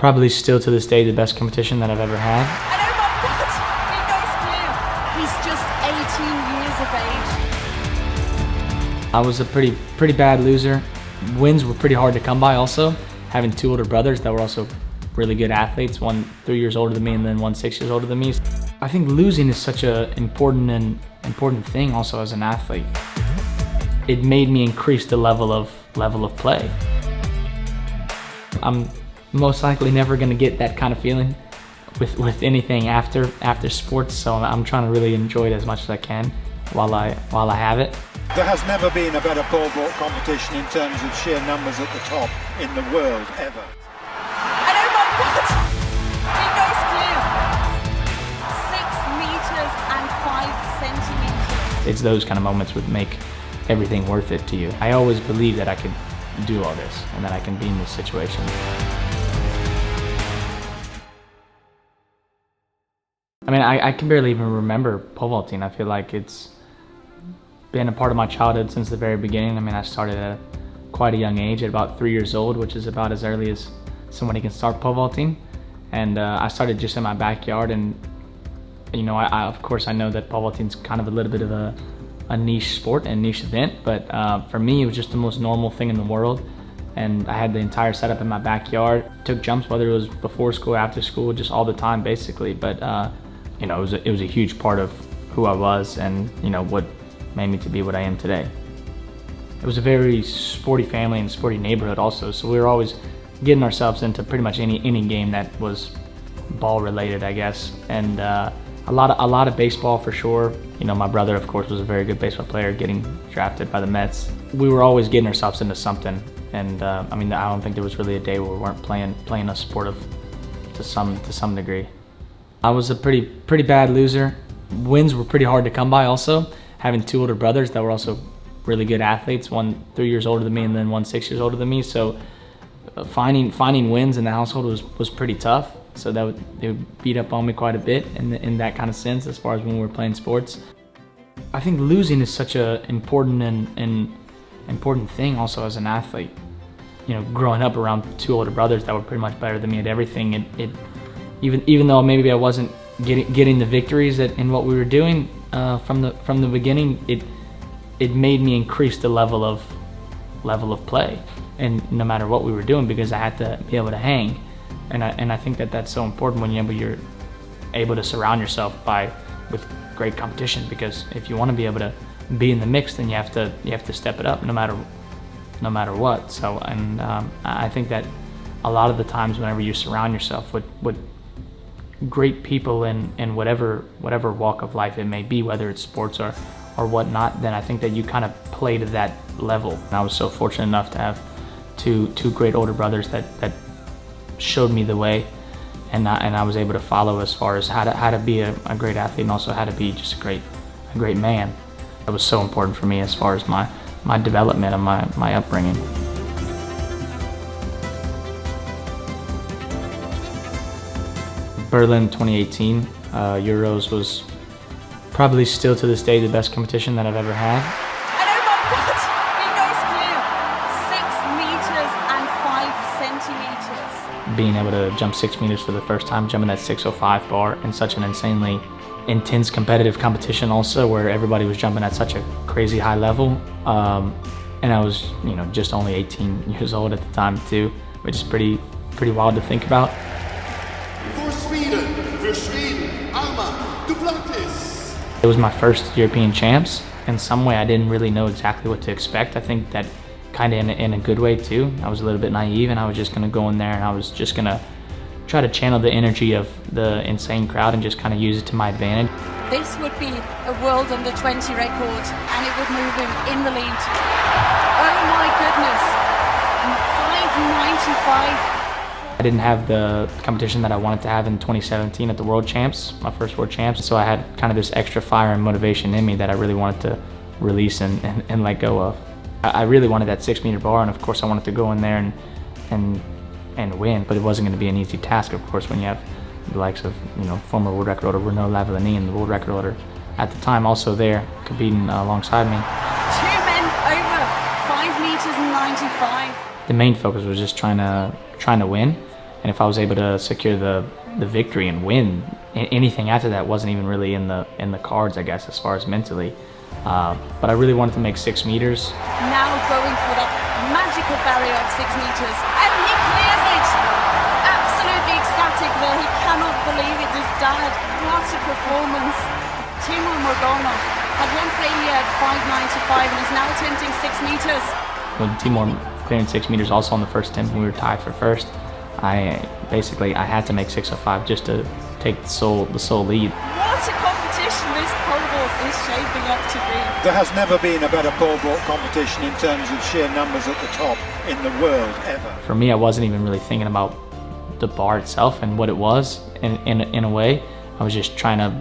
Probably still to this day the best competition that I've ever had. And oh my God, he goes blue. He's just 18 years of age. I was a pretty bad loser. Wins were pretty hard to come by also. Having two older brothers that were also really good athletes, one 3 years older than me and then one 6 years older than me. I think losing is such an important thing also as an athlete. It made me increase the level of play. I'm most likely never going to get that kind of feeling with anything after sports, so I'm trying to really enjoy it as much as I can while I have it. There has never been a better pole vault competition in terms of sheer numbers at the top in the world ever. And oh my God, he goes blue. 6 meters and 5 centimeters. It's those kind of moments that make everything worth it to you. I always believed that I could do all this and that I can be in this situation. I mean, I can barely even remember pole vaulting. I feel like it's been a part of my childhood since the very beginning. I mean, I started at quite a young age, at about 3 years old, which is about as early as somebody can start pole vaulting. And I started just in my backyard, and you know, of course I know that pole vaulting is kind of a little bit of a niche sport and niche event, but for me it was just the most normal thing in the world. And I had the entire setup in my backyard. Took jumps, whether it was before school, after school, just all the time basically. But you know, it was a huge part of who I was, and you know, what made me to be what I am today. It was a very sporty family and sporty neighborhood also, so we were always getting ourselves into pretty much any game that was ball related, I guess. And a lot of baseball for sure. You know, my brother of course was a very good baseball player, getting drafted by the Mets. We were always getting ourselves into something, and I mean, I don't think there was really a day where we weren't playing a sport to some degree. I was a pretty bad loser. Wins were pretty hard to come by also. Having two older brothers that were also really good athletes, one 3 years older than me and then one 6 years older than me. So finding wins in the household was pretty tough. So they would beat up on me quite a bit in that kind of sense, as far as when we were playing sports. I think losing is such an important thing also as an athlete. You know, growing up around two older brothers that were pretty much better than me at everything, even though maybe I wasn't getting the victories in what we were doing from the beginning, it made me increase the level of play, and no matter what we were doing, because I had to be able to hang. And I think that's so important when you're able to surround yourself with great competition, because if you want to be able to be in the mix, then you have to step it up no matter what. So, and I think that a lot of the times whenever you surround yourself with great people in whatever walk of life it may be, whether it's sports or whatnot, then I think that you kind of play to that level. And I was so fortunate enough to have two great older brothers that showed me the way, and I was able to follow as far as how to be a great athlete, and also how to be just a great man. That was so important for me as far as my development and my upbringing. Berlin 2018 Euros was probably still to this day the best competition that I've ever had. And oh my God, he goes blue. 6 meters and 5 centimeters. Being able to jump 6 meters for the first time, jumping that 605 bar in such an insanely intense competitive competition also, where everybody was jumping at such a crazy high level. And I was, you know, just only 18 years old at the time too, which is pretty wild to think about. For Sweden, Mondo Duplantis. It was my first European champs. In some way, I didn't really know exactly what to expect. I think that kind of in a good way too. I was a little bit naive, and I was just gonna go in there and I was just gonna try to channel the energy of the insane crowd and just kind of use it to my advantage. This would be a world under 20 record, and it would move him in the lead. Oh my goodness, 595. I didn't have the competition that I wanted to have in 2017 at the World Champs, my first World Champs, so I had kind of this extra fire and motivation in me that I really wanted to release and let go of. I really wanted that 6 meter bar, and of course I wanted to go in there and win, but it wasn't going to be an easy task, of course, when you have the likes of, you know, former world record holder Renaud Lavillenie and the world record holder at the time also there competing alongside me. 2 men over 5 meters and 95. The main focus was just trying to win, And if I was able to secure the victory and win, anything after that wasn't even really in the cards, I guess, as far as mentally. But I really wanted to make 6 meters. Now going for that magical barrier of 6 meters, and he clears it. Absolutely ecstatic there. He cannot believe it. His dad, what a performance. Timur Morgonov had one failure at 5.95 and is now attempting 6 meters. With Timur clearing 6 meters also on the first attempt, we were tied for first. I had to make 6:05 just to take the sole lead. What a competition this pole vault is shaping up to be. There has never been a better pole vault competition in terms of sheer numbers at the top in the world ever. For me, I wasn't even really thinking about the bar itself and what it was in a way. I was just trying to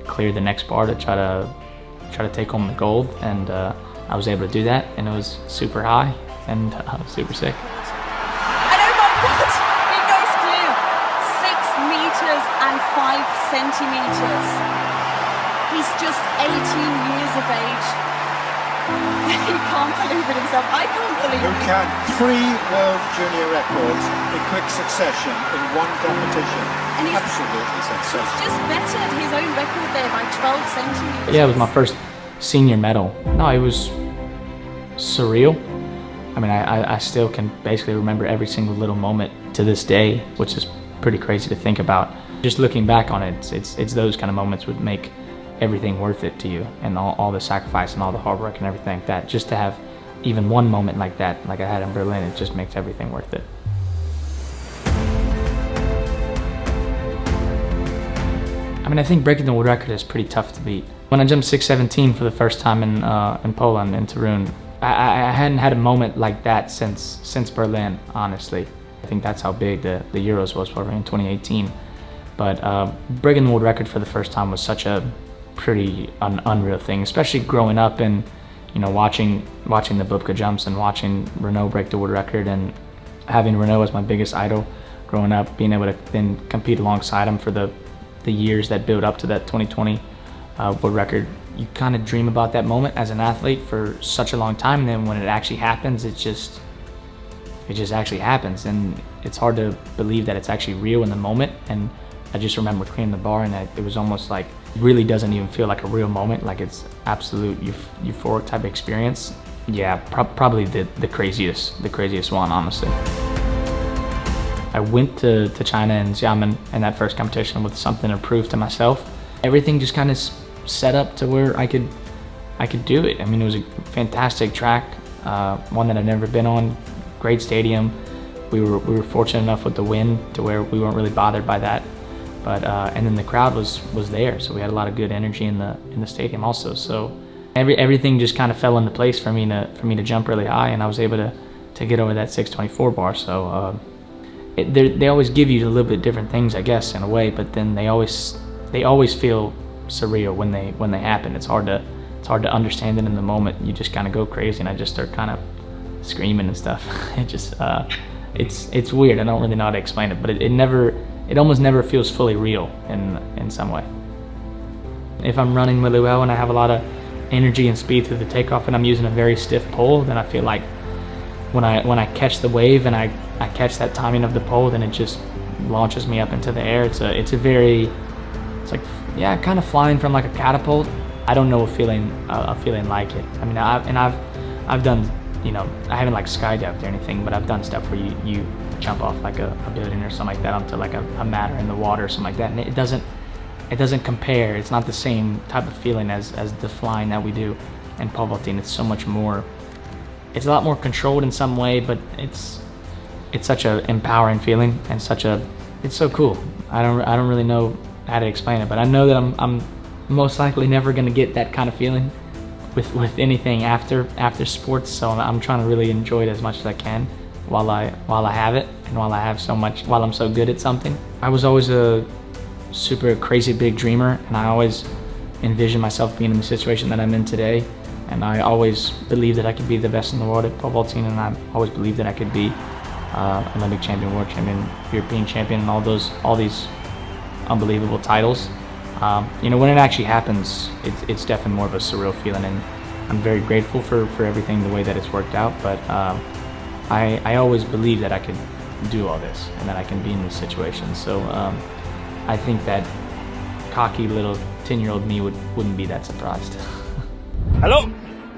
clear the next bar to try to take home the gold, and I was able to do that, and it was super high and super sick. And oh my God, he goes clear. 6 meters and 5 centimeters. He's just 18 years of age. He can't believe it himself. I can't believe Who it. can 3 world junior records in quick succession in one competition. And he's Absolutely sensational. just bettered his own record there by 12 centimeters. Yeah, it was my first senior medal. No, it was surreal. I mean, I still can basically remember every single little moment to this day, which is pretty crazy to think about. Just looking back on it, it's those kind of moments would make everything worth it to you, and all the sacrifice and all the hard work and everything like that. Just to have even one moment like that, like I had in Berlin, it just makes everything worth it. I mean, I think breaking the world record is pretty tough to beat. When I jumped 6:17 for the first time in Poland, in Torun, I hadn't had a moment like that since Berlin, honestly. I think that's how big the Euros was for me in 2018. But breaking the world record for the first time was such a pretty unreal thing, especially growing up and, you know, watching the Bubka jumps and watching Renaud break the world record, and having Renaud as my biggest idol growing up, being able to then compete alongside him for the years that build up to that 2020 world record. You kind of dream about that moment as an athlete for such a long time, and then when it actually happens, it just actually happens, and it's hard to believe that it's actually real in the moment. And I just remember clearing the bar, and it was almost like it really doesn't even feel like a real moment, like it's absolute euphoric type of experience. Yeah, probably the craziest one, honestly. I went to China and Xiamen in that first competition with something to prove to myself. Everything just kind of set up to where I could do it. I mean, it was a fantastic track, one that I've never been on. Great stadium. We were fortunate enough with the wind to where we weren't really bothered by that. But and then the crowd was there, so we had a lot of good energy in the stadium also. So everything just kind of fell into place for me to jump really high, and I was able to get over that 624 bar. So they always give you a little bit different things, I guess, in a way, but then they always feel surreal when they happen. It's hard to understand it in the moment. You just kind of go crazy, and I just start kind of screaming and stuff. It just it's weird. I don't really know how to explain it, but it almost never feels fully real in some way. If I'm running really well and I have a lot of energy and speed through the takeoff, and I'm using a very stiff pole, then I feel like when I catch the wave and I catch that timing of the pole, then it just launches me up into the air. It's like, yeah, kind of flying from like a catapult. I don't know a feeling like it. I mean, I've done, you know, I haven't like skydived or anything, but I've done stuff where you jump off like a building or something like that onto like a mat or in the water or something like that, and it doesn't compare. It's not the same type of feeling as the flying that we do in pole vaulting. It's so much more. It's a lot more controlled in some way, but it's such a empowering feeling, and it's so cool. I don't really know how to explain it, but I know that I'm most likely never gonna get that kind of feeling with anything after sports. So I'm trying to really enjoy it as much as I can while I have it, and while I'm so good at something. I was always a super crazy big dreamer, and I always envisioned myself being in the situation that I'm in today. And I always believed that I could be the best in the world at pole vaulting, and I always believed that I could be Olympic champion, world champion, European champion, and all these unbelievable titles. You know, when it actually happens, it's definitely more of a surreal feeling, and I'm very grateful for everything, the way that it's worked out. But I always believed that do all this and that I can be in this situation. So I think that cocky little 10-year-old me wouldn't be that surprised. Hello,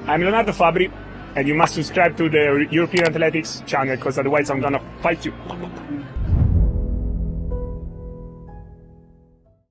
I'm Leonardo Fabri, and you must subscribe to the European Athletics channel because otherwise I'm gonna fight you.